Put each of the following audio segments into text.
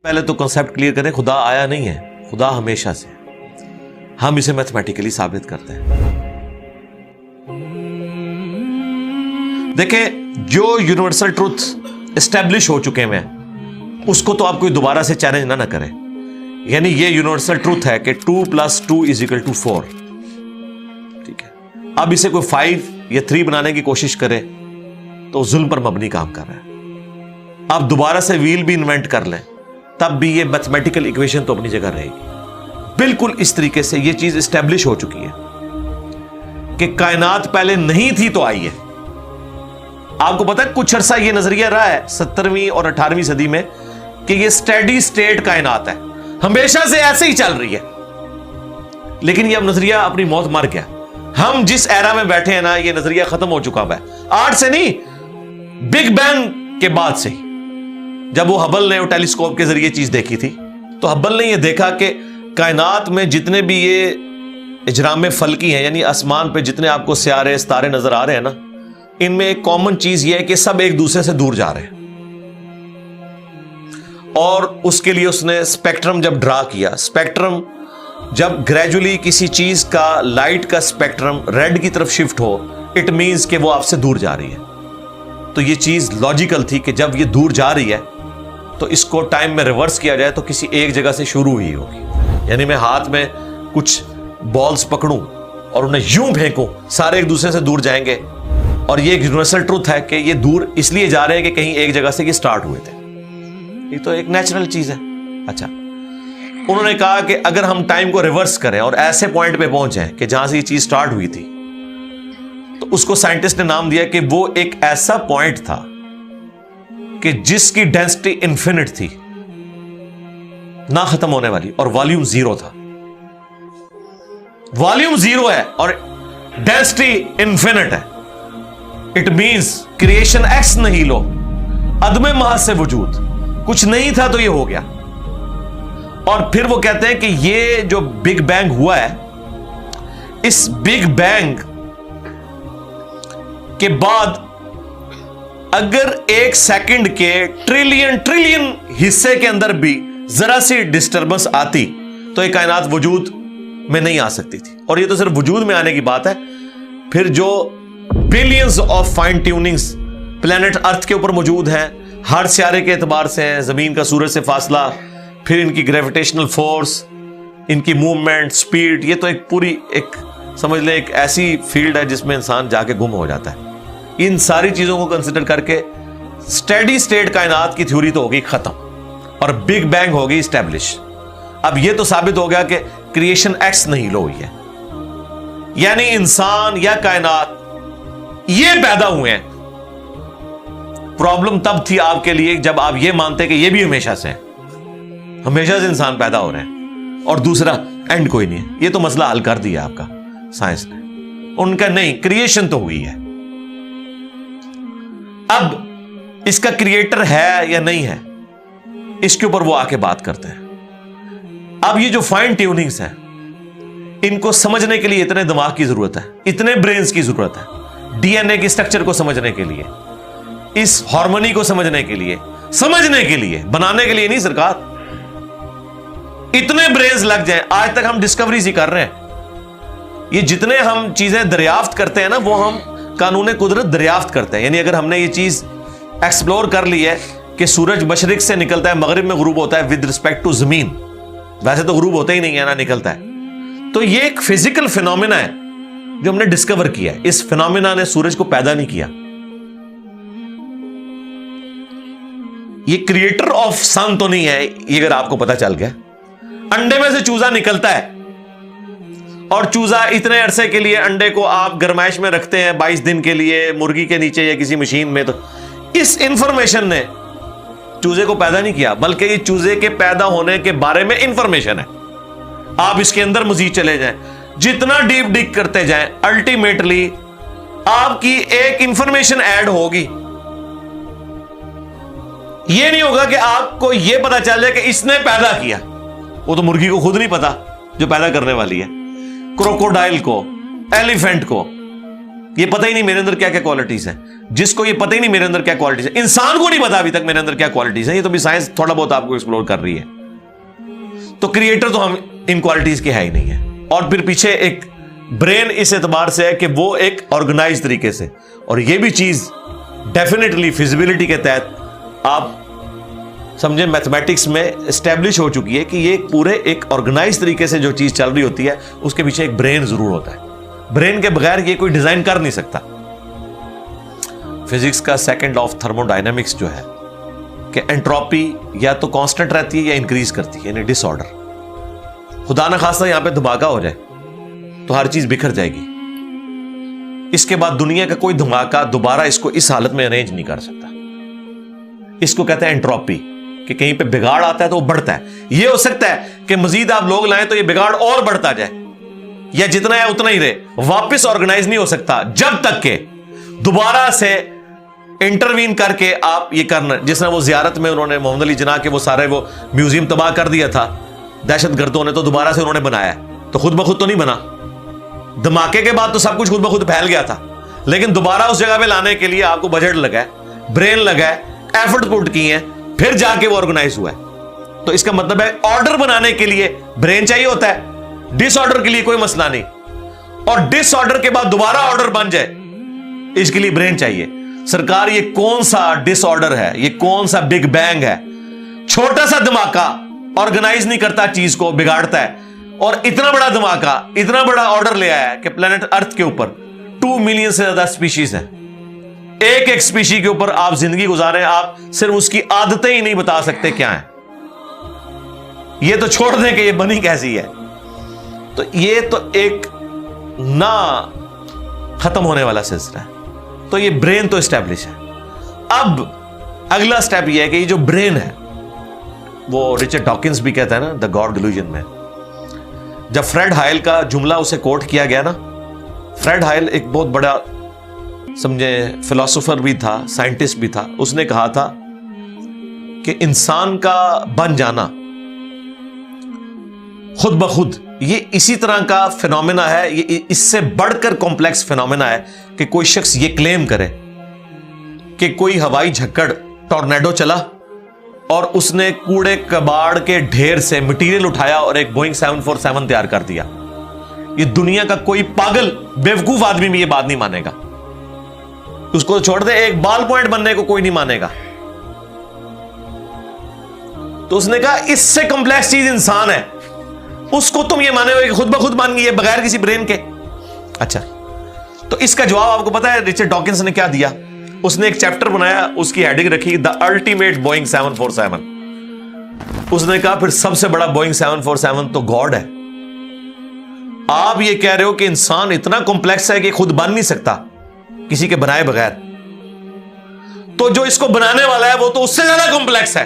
پہلے تو concept clear کریں, خدا آیا نہیں ہے, خدا ہمیشہ سے. ہم اسے میتھمیٹیکلی ثابت کرتے ہیں. دیکھیں, جو یونیورسل ٹروتھ اسٹیبلش ہو چکے ہیں اس کو تو آپ کوئی دوبارہ سے چیلنج نہ کریں. یعنی یہ یونیورسل ٹروتھ ہے کہ 2 + 2 = 4. ٹھیک ہے, اب اسے کوئی 5 یا 3 بنانے کی کوشش کرے تو ظلم پر مبنی کام کر رہا ہے. آپ دوبارہ سے ویل بھی انوینٹ کر لیں تب بھی یہ میتھمیٹیکل ایکویشن تو اپنی جگہ رہے گی. بالکل اس طریقے سے یہ چیز اسٹیبلش ہو چکی ہے کہ کائنات پہلے نہیں تھی تو آئی ہے. آپ کو پتا ہے کچھ عرصہ یہ نظریہ رہا ہے 17ویں اور 18ویں صدی میں کہ یہ اسٹیڈی اسٹیٹ کائنات ہے, ہمیشہ سے ایسے ہی چل رہی ہے. لیکن یہ اب نظریہ اپنی موت مر گیا. ہم جس ایرا میں بیٹھے ہیں نا, یہ نظریہ ختم ہو چکا ہے. آج سے نہیں, بگ بینگ کے بعد سے ہی, جب وہ ہبل نے ٹیلیسکوپ کے ذریعے چیز دیکھی تھی تو ہبل نے یہ دیکھا کہ کائنات میں جتنے بھی یہ اجرام فلکی ہیں, یعنی آسمان پہ جتنے آپ کو سیارے ستارے نظر آ رہے ہیں نا, ان میں ایک کامن چیز یہ ہے کہ سب ایک دوسرے سے دور جا رہے ہیں. اور اس کے لیے اس نے اسپیکٹرم جب ڈرا کیا, اسپیکٹرم جب گریجولی کسی چیز کا لائٹ کا اسپیکٹرم ریڈ کی طرف شفٹ ہو, اٹ مینز کہ وہ آپ سے دور جا رہی ہے. تو یہ چیز لاجیکل تھی کہ جب یہ دور جا رہی ہے تو اس کو ٹائم میں ریورس کیا جائے تو کسی ایک جگہ سے شروع ہی ہوگی. یعنی میں ہاتھ میں کچھ بالز پکڑوں اور انہیں یوں پھینکوں, سارے ایک دوسرے سے دور جائیں گے. اور یہ ایک یونیورسل ٹروتھ ہے کہ یہ دور اس لیے جا رہے ہیں کہ کہیں ایک جگہ سے یہ سٹارٹ ہوئے تھے. یہ تو ایک نیچرل چیز ہے. اچھا, انہوں نے کہا کہ اگر ہم ٹائم کو ریورس کریں اور ایسے پوائنٹ پہ پہنچ جائیں کہ جہاں سے یہ چیز سٹارٹ ہوئی تھی, تو اس کو سائنٹسٹ نے نام دیا کہ وہ ایک ایسا پوائنٹ تھا کہ جس کی ڈینسٹی انفینٹ تھی, نہ ختم ہونے والی, اور والیوم 0 تھا. والیوم 0 ہے اور ڈینسٹی انفینٹ ہے. اٹ مینز کریشن ایکس نہیں لو, عدم محض سے وجود, کچھ نہیں تھا تو یہ ہو گیا. اور پھر وہ کہتے ہیں کہ یہ جو بگ بینگ ہوا ہے, اس بگ بینگ کے بعد اگر 1 سیکنڈ کے ٹریلین حصے کے اندر بھی ذرا سی ڈسٹربنس آتی تو یہ کائنات وجود میں نہیں آ سکتی تھی. اور یہ تو صرف وجود میں آنے کی بات ہے. پھر جو billions of fine tunings planet earth کے اوپر موجود ہیں, ہر سیارے کے اعتبار سے ہیں, زمین کا سورج سے فاصلہ, پھر ان کی گریویٹیشنل فورس, ان کی موومنٹ, سپیڈ, یہ تو ایک پوری ایک سمجھ لیں ایک ایسی فیلڈ ہے جس میں انسان جا کے گم ہو جاتا ہے. ان ساری چیزوں کو کنسیڈر کر کے اسٹیڈی اسٹیٹ کائنات کی تھیوری تو ہوگی ختم اور بگ بینگ ہوگی اسٹیبلش. اب یہ تو ثابت ہو گیا کہ کریشن ایکس نہیں لو ہوئی ہے, یعنی انسان یا کائنات یہ پیدا ہوئے ہیں. پرابلم تب تھی آپ کے لیے جب آپ یہ مانتے کہ یہ بھی ہمیشہ سے ہیں, ہمیشہ سے انسان پیدا ہو رہے ہیں اور دوسرا اینڈ کوئی نہیں ہے. یہ تو مسئلہ حل کر دیا آپ کا سائنس نے. ان کا نہیں, کریشن تو ہوئی ہے. اب اس کا کریٹر ہے یا نہیں ہے, اس کے اوپر وہ آ کے بات کرتے ہیں. اب یہ جو فائن ٹیوننگز ہیں, ان کو سمجھنے کے لیے اتنے دماغ کی ضرورت ہے, اتنے برینز کی ضرورت ہے. ڈی این اے کی اسٹرکچر کو سمجھنے کے لیے, اس ہارمونی کو سمجھنے کے لیے, بنانے کے لیے نہیں سرکار. اتنے برینز لگ جائیں. آج تک ہم ڈسکوریز ہی کر رہے ہیں. یہ جتنے ہم چیزیں دریافت کرتے ہیں نا, وہ ہم قانون قدرت دریافت کرتے ہیں. یعنی اگر ہم نے یہ چیز ایکسپلور کر لی ہے کہ سورج مشرق سے نکلتا ہے, مغرب میں غروب ہوتا ہے ود رسپیکٹ ٹو زمین, ویسے تو غروب ہوتا ہی نہیں ہے نا, نکلتا ہے. تو یہ ایک فزیکل فینومینا ہے جو ہم نے ڈسکور کیا ہے. اس فینومینا نے سورج کو پیدا نہیں کیا. یہ کریٹر آف سن تو نہیں ہے. یہ اگر آپ کو پتا چل گیا, انڈے میں سے چوزا نکلتا ہے اور چوزا اتنے عرصے کے لیے انڈے کو آپ گرمائش میں رکھتے ہیں 22 دن کے لیے مرغی کے نیچے یا کسی مشین میں, تو اس انفارمیشن نے چوزے کو پیدا نہیں کیا, بلکہ یہ چوزے کے پیدا ہونے کے بارے میں انفارمیشن ہے. آپ اس کے اندر مزید چلے جائیں, جتنا ڈیپ ڈگ کرتے جائیں, الٹیمیٹلی آپ کی ایک انفارمیشن ایڈ ہوگی. یہ نہیں ہوگا کہ آپ کو یہ پتا چل جائے کہ اس نے پیدا کیا. وہ تو مرغی کو خود نہیں پتا جو پیدا کرنے والی ہے, کروکوڈائل کو, ایلیفینٹ کو, یہ پتہ ہی نہیں میرے اندر کیا کیا کوالٹیز ہیں. جس کو یہ پتہ ہی نہیں میرے اندر کیا کوالٹیز ہیں, انسان کو نہیں پتا ابھی تک میرے اندر کیا کوالٹیز ہیں, یہ تو بھی سائنس تھوڑا بہت آپ کو ایکسپلور کر رہی ہے. تو کریٹر تو ہم ان کوالٹیز کے ہے ہی نہیں ہے. اور پھر پیچھے ایک برین اس اعتبار سے ہے کہ وہ ایک آرگنائز طریقے سے, اور یہ بھی چیز ڈیفینیٹلی فیزیبلٹی کے تحت آپ سمجھیں میتھمیٹکس میں اسٹیبلش ہو چکی ہے کہ یہ پورے ایک آرگنائز طریقے سے جو چیز چل رہی ہوتی ہے اس کے پیچھے ایک برین ضرور ہوتا ہے. برین کے بغیر یہ کوئی ڈیزائن کر نہیں سکتا. فزکس کا second law of thermo dynamics جو ہے کہ انٹروپی یا تو کانسٹنٹ رہتی ہے یا انکریز کرتی ہے, یعنی ڈس آرڈر. خدا نہ خواستہ یہاں پہ دھماکہ ہو جائے تو ہر چیز بکھر جائے گی. اس کے بعد دنیا کا کوئی دھماکہ دوبارہ اس کو اس حالت میں ارینج نہیں کر سکتا. اس کو کہتے ہیں انٹروپی, کہ کہیں پہ بگاڑ آتا ہے تو وہ بڑھتا ہے. یہ ہو سکتا ہے کہ مزید آپ لوگ لائیں تو یہ بگاڑ اور بڑھتا جائے, یا جتنا ہے اتنا ہی رہے, واپس آرگنائز نہیں ہو سکتا جب تک کہ دوبارہ سے انٹروین کر کے آپ یہ کرنا. جس طرح وہ زیارت میں انہوں نے محمد علی جناح کے وہ سارے وہ میوزیم تباہ کر دیا تھا دہشت گردوں نے, تو دوبارہ سے انہوں نے بنایا, تو خود بخود تو نہیں بنا. دھماکے کے بعد تو سب کچھ خود بخود پھیل گیا تھا, لیکن دوبارہ اس جگہ پہ لانے کے لیے آپ کو بجٹ لگا ہے, برین لگا ہے, ایفرٹ پٹ کی ہیں, پھر جا کے وہ آرگنائز ہوا ہے. تو اس کا مطلب ہے آرڈر بنانے کے لیے برین چاہیے ہوتا ہے, ڈس آرڈر کے لیے کوئی مسئلہ نہیں. اور ڈس آرڈر کے بعد دوبارہ آرڈر بن جائے اس کے لیے برین چاہیے. سرکار یہ کون سا ڈس آرڈر ہے, یہ کون سا بگ بینگ ہے؟ چھوٹا سا دھماکہ آرگنائز نہیں کرتا, چیز کو بگاڑتا ہے, اور اتنا بڑا دھماکہ اتنا بڑا آرڈر لے آیا ہے کہ پلانٹ ارتھ کے اوپر 2 ملین سے زیادہ سپیشیز ہیں. ایک ایک سپیشی کے اوپر آپ زندگی گزاریں, آپ صرف اس کی عادتیں ہی نہیں بتا سکتے کیا ہیں. یہ تو چھوڑ دیں کہ یہ بنی کیسی ہے. تو یہ تو ایک نہ ختم ہونے والا سلسلہ ہے. تو یہ برین تو اسٹیبلش ہے. اب اگلا سٹیپ یہ ہے کہ یہ جو برین ہے, وہ رچرڈ ڈاکنز بھی کہتا ہے نا دا گاڈ ڈیلوژن میں, جب فریڈ ہائل کا جملہ اسے کوٹ کیا گیا نا, فریڈ ہائل ایک بہت بڑا سمجھے فلاسفر بھی تھا, سائنٹسٹ بھی تھا. اس نے کہا تھا کہ انسان کا بن جانا خود بخود یہ اسی طرح کا فینومینا ہے, یہ اس سے بڑھ کر کمپلیکس فینومینا ہے کہ کوئی شخص یہ کلیم کرے کہ کوئی ہوائی جھکڑ ٹورنیڈو چلا اور اس نے کوڑے کباڑ کے ڈھیر سے مٹیریل اٹھایا اور ایک بوئنگ 747 تیار کر دیا. یہ دنیا کا کوئی پاگل بیوقوف آدمی بھی یہ بات نہیں مانے گا. اس کو چھوڑ دے, ایک بال پوائنٹ بننے کو کوئی نہیں مانے گا. تو اس نے کہا اس سے کمپلیکس چیز انسان ہے, اس کو تم یہ مانے ہو کہ خود بخود بن گئی ہے بغیر کسی برین کے. اچھا, تو اس کا جواب آپ کو پتا ہے رچرڈ ڈاکنز نے کیا دیا؟ اس نے ایک چیپٹر بنایا, اس کی ہیڈنگ رکھی دا الٹیمیٹ بوئنگ 747. اس نے کہا پھر سب سے بڑا بوئنگ 747 تو گاڈ ہے. آپ یہ کہہ رہے ہو کہ انسان اتنا کمپلیکس ہے کہ خود بن نہیں سکتا کسی کے بنائے بغیر, تو جو اس کو بنانے والا ہے وہ تو اس سے زیادہ کمپلیکس ہے,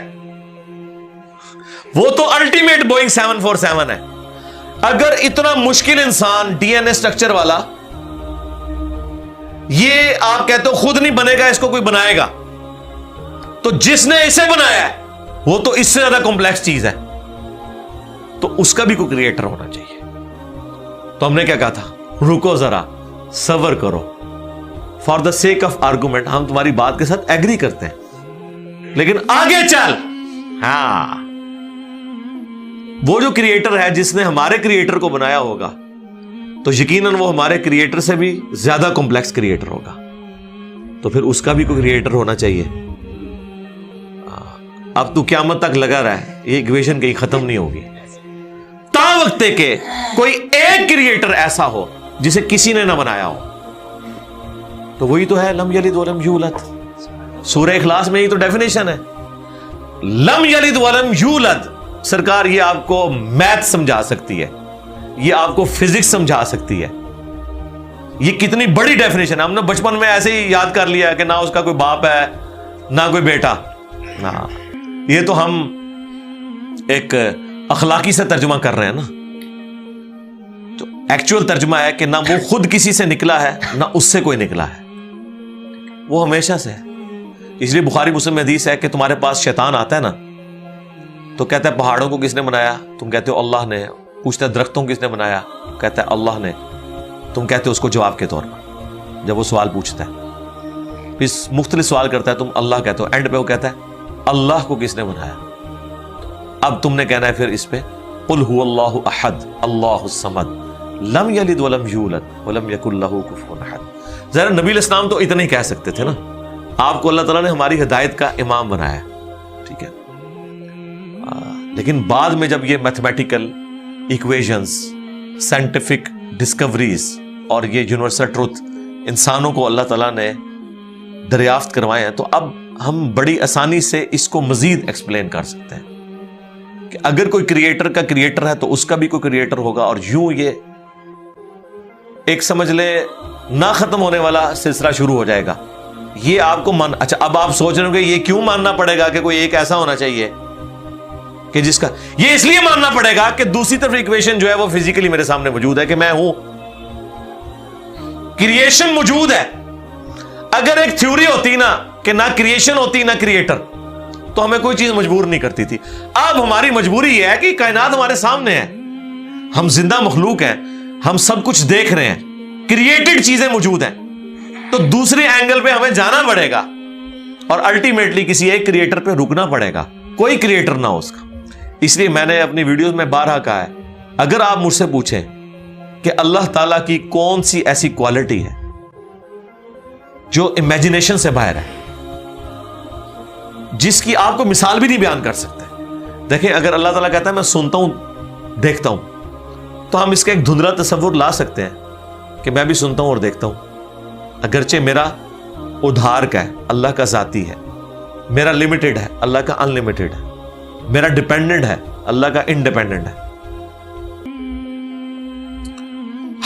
وہ تو الٹیمیٹ بوئنگ 747 ہے. اگر اتنا مشکل انسان ڈی این اے اسٹرکچر والا یہ آپ کہتے ہو خود نہیں بنے گا, اس کو کوئی بنائے گا, تو جس نے اسے بنایا ہے وہ تو اس سے زیادہ کمپلیکس چیز ہے, تو اس کا بھی کوئی کریٹر ہونا چاہیے. تو ہم نے کیا کہا تھا, رکو ذرا صبر کرو, for the sake of argument ہم تمہاری بات کے ساتھ ایگری کرتے ہیں, لیکن آگے چل. ہاں, وہ جو کریٹر ہے جس نے ہمارے کریٹر کو بنایا ہوگا تو یقیناً وہ ہمارے کریٹر سے بھی زیادہ کمپلیکس کریٹر ہوگا, تو پھر اس کا بھی کوئی کریٹر ہونا چاہیے. اب تو قیامت تک لگا رہا ہے, یہ ایکویشن کہیں ختم نہیں ہوگی تا وقت کہ کوئی ایک کریٹر ایسا ہو جسے کسی نے نہ بنایا ہو. تو وہی تو ہے لم یلد ولم یولد. سورہ اخلاص میں یہ تو ڈیفینیشن ہے, لم یلد ولم یولد. سرکار یہ آپ کو میتھ سمجھا سکتی ہے, یہ آپ کو فزکس سمجھا سکتی ہے. یہ کتنی بڑی ڈیفینیشن ہے. ہم نے بچپن میں ایسے ہی یاد کر لیا کہ نہ اس کا کوئی باپ ہے نہ کوئی بیٹا. یہ تو ہم ایک اخلاقی سے ترجمہ کر رہے ہیں نا. تو ایکچوئل ترجمہ ہے کہ نہ وہ خود کسی سے نکلا ہے نہ اس سے کوئی نکلا ہے, وہ ہمیشہ سے ہے. اس لیے بخاری مسلم میں حدیث ہے کہ تمہارے پاس شیطان آتا ہے نا تو کہتا ہے پہاڑوں کو کس نے بنایا؟ تم کہتے ہو اللہ نے. پوچھتا ہے درختوں کو کس نے بنایا؟ کہتا ہے اللہ نے. تم کہتے ہو اس کو جواب کے طور پر جب وہ سوال پوچھتا ہے، پھر مختلف سوال کرتا ہے، تم اللہ کہتے ہو، اینڈ پہ وہ کہتا ہے اللہ کو کس نے بنایا؟ اب تم نے کہنا ہے پھر اس پہ قل هو اللہ احد اللہ الصمد لم یلد ولم یولد ولم یکن لہ کفوا احد۔ ذرا نبی علیہ السلام تو اتنا ہی کہہ سکتے تھے نا، آپ کو اللہ تعالیٰ نے ہماری ہدایت کا امام بنایا، ٹھیک ہے، لیکن بعد میں جب یہ میتھمیٹیکل ایکویشنز، سائنٹیفک ڈسکوریز اور یہ یونیورسل ٹروتھ انسانوں کو اللہ تعالیٰ نے دریافت کروائے ہیں، تو اب ہم بڑی آسانی سے اس کو مزید ایکسپلین کر سکتے ہیں کہ اگر کوئی کریٹر کا کریٹر ہے تو اس کا بھی کوئی کریٹر ہوگا، اور یوں یہ ایک سمجھ لے نہ ختم ہونے والا سلسلہ شروع ہو جائے گا۔ یہ آپ کو اچھا اب آپ سوچ رہے ہو کہ یہ کیوں ماننا پڑے گا کہ کوئی ایک ایسا ہونا چاہیے کہ جس کا، یہ اس لیے ماننا پڑے گا کہ دوسری طرف ایکویشن جو ہے وہ فزیکلی میرے سامنے موجود ہے کہ میں ہوں، کریشن موجود ہے۔ اگر ایک تھیوری ہوتی نا کہ نہ کریشن ہوتی نہ کریٹر تو ہمیں کوئی چیز مجبور نہیں کرتی تھی۔ اب ہماری مجبوری یہ ہے کہ کائنات ہمارے سامنے ہے، ہم زندہ مخلوق ہیں، ہم سب کچھ دیکھ رہے ہیں، کریٹڈ چیزیں موجود ہیں، تو دوسرے اینگل پہ ہمیں جانا پڑے گا اور الٹیمیٹلی کسی ایک کریٹر پہ رکنا پڑے گا، کوئی کریٹر نہ ہو اس کا۔ اس لیے میں نے اپنی ویڈیوز میں بارہا کہا ہے، اگر آپ مجھ سے پوچھیں کہ اللہ تعالیٰ کی کون سی ایسی کوالٹی ہے جو امیجنیشن سے باہر ہے، جس کی آپ کو مثال بھی نہیں بیان کر سکتے۔ دیکھیں اگر اللہ تعالیٰ کہتا ہے میں سنتا ہوں دیکھتا ہوں، تو ہم اس کا ایک دھندلا تصور لا سکتے ہیں کہ میں بھی سنتا ہوں اور دیکھتا ہوں، اگرچہ میرا ادھار کا ہے، اللہ کا ذاتی ہے، میرا لمیٹڈ ہے، اللہ کا ان لمیٹڈ ہے، میرا ڈیپینڈنٹ ہے، اللہ کا انڈیپینڈنٹ ہے۔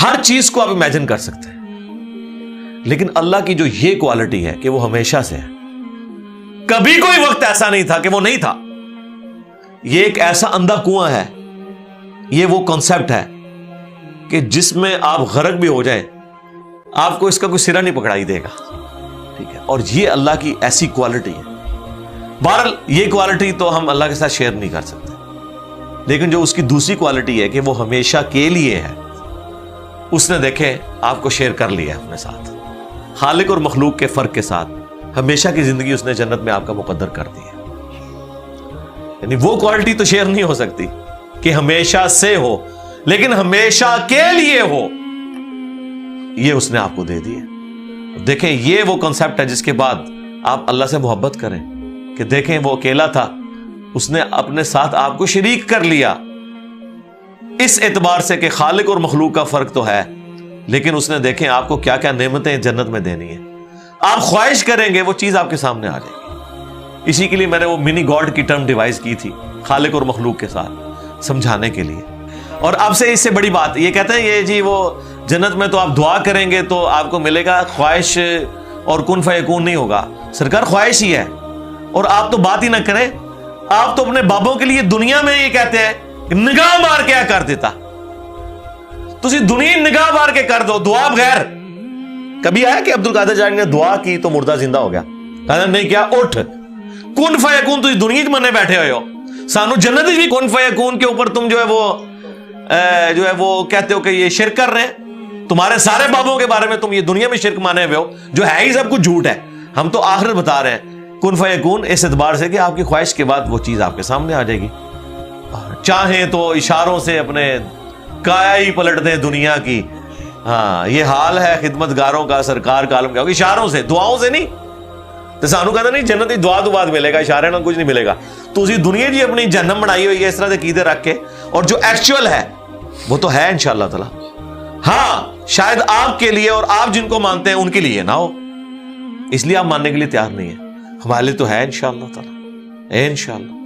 ہر چیز کو آپ امیجن کر سکتے ہیں، لیکن اللہ کی جو یہ کوالٹی ہے کہ وہ ہمیشہ سے ہے، کبھی کوئی وقت ایسا نہیں تھا کہ وہ نہیں تھا۔ یہ ایک ایسا اندھا کنواں ہے، یہ وہ کانسیپٹ ہے کہ جس میں آپ غرق بھی ہو جائیں آپ کو اس کا کوئی سرا نہیں پکڑائی دے گا، ٹھیک ہے، اور یہ اللہ کی ایسی کوالٹی ہے۔ بہرحال یہ کوالٹی تو ہم اللہ کے ساتھ شیئر نہیں کر سکتے، لیکن جو اس کی دوسری کوالٹی ہے کہ وہ ہمیشہ کے لیے ہے، اس نے دیکھیں آپ کو شیئر کر لیا اپنے ساتھ، خالق اور مخلوق کے فرق کے ساتھ ہمیشہ کی زندگی اس نے جنت میں آپ کا مقدر کر دی ہے۔ یعنی وہ کوالٹی تو شیئر نہیں ہو سکتی کہ ہمیشہ سے ہو، لیکن ہمیشہ کے لیے ہو، یہ اس نے آپ کو دے دی ہے۔ دیکھیں یہ وہ کنسپٹ ہے جس کے بعد آپ اللہ سے محبت کریں کہ دیکھیں وہ اکیلا تھا، اس نے اپنے ساتھ آپ کو شریک کر لیا، اس اعتبار سے کہ خالق اور مخلوق کا فرق تو ہے، لیکن اس نے دیکھیں آپ کو کیا کیا نعمتیں جنت میں دینی ہے، آپ خواہش کریں گے وہ چیز آپ کے سامنے آ جائے گی۔ اسی کے لیے میں نے وہ منی گاڈ کی ٹرم ڈیوائز کی تھی خالق اور مخلوق کے ساتھ سمجھانے کے لیے۔ اور اب سے اس سے بڑی بات یہ کہتے ہیں یہ جی وہ جنت میں تو آپ دعا کریں گے تو آپ کو ملے گا، خواہش اور کن فیکون نہیں ہوگا۔ سرکار خواہش ہی ہے، اور آپ تو بات ہی نہ کریں، آپ تو اپنے بابوں کے لیے دنیا میں یہ کہتے ہیں نگاہ مار کے کر دیتا، تسی دنیا نگاہ مار کے کر دو دعا بغیر۔ کبھی آیا کہ عبد القادر جانی نے دعا کی تو مردہ زندہ ہو گیا؟ کہا نہیں کیا، اٹھ کن فیکون، تسی دنیا منے بیٹھے ہوئے ہو، سانو جنت بھی کن فیکون کے اوپر تم جو ہے وہ کہتے ہو کہ یہ شرک کر رہے ہیں، تمہارے سارے بابوں کے بارے میں تم یہ دنیا میں شرک مانے ہوئے ہو جو ہے ہی سب کچھ جھوٹ ہے، ہم تو آخرت بتا رہے ہیں کن فیکون، اس اعتبار سے کہ آپ کی خواہش کے بعد وہ چیز آپ کے سامنے آ جائے گی۔ چاہیں تو اشاروں سے اپنے کایا ہی پلٹ دیں دنیا کی، ہاں یہ حال ہے خدمت گاروں کا، سرکار کا عالم کیا، اشاروں سے، دعاؤں سے نہیں۔ تو سانو کہتا نہیں جنت کی دعا تو بعد ملے گا، اشارے نہ کچھ نہیں ملے گا۔ تو اسی دنیا جی اپنی جہنم بنائی ہوئی ہے اس طرح سے عقیدے رکھ کے، اور جو ایکچوئل ہے وہ تو ہے انشاءاللہ تعالی، ہاں شاید آپ کے لیے اور آپ جن کو مانتے ہیں ان کے لیے نہ ہو، اس لیے آپ ماننے کے لیے تیار نہیں ہے، ہمارے لیے تو ہے انشاءاللہ تعالی، انشاءاللہ۔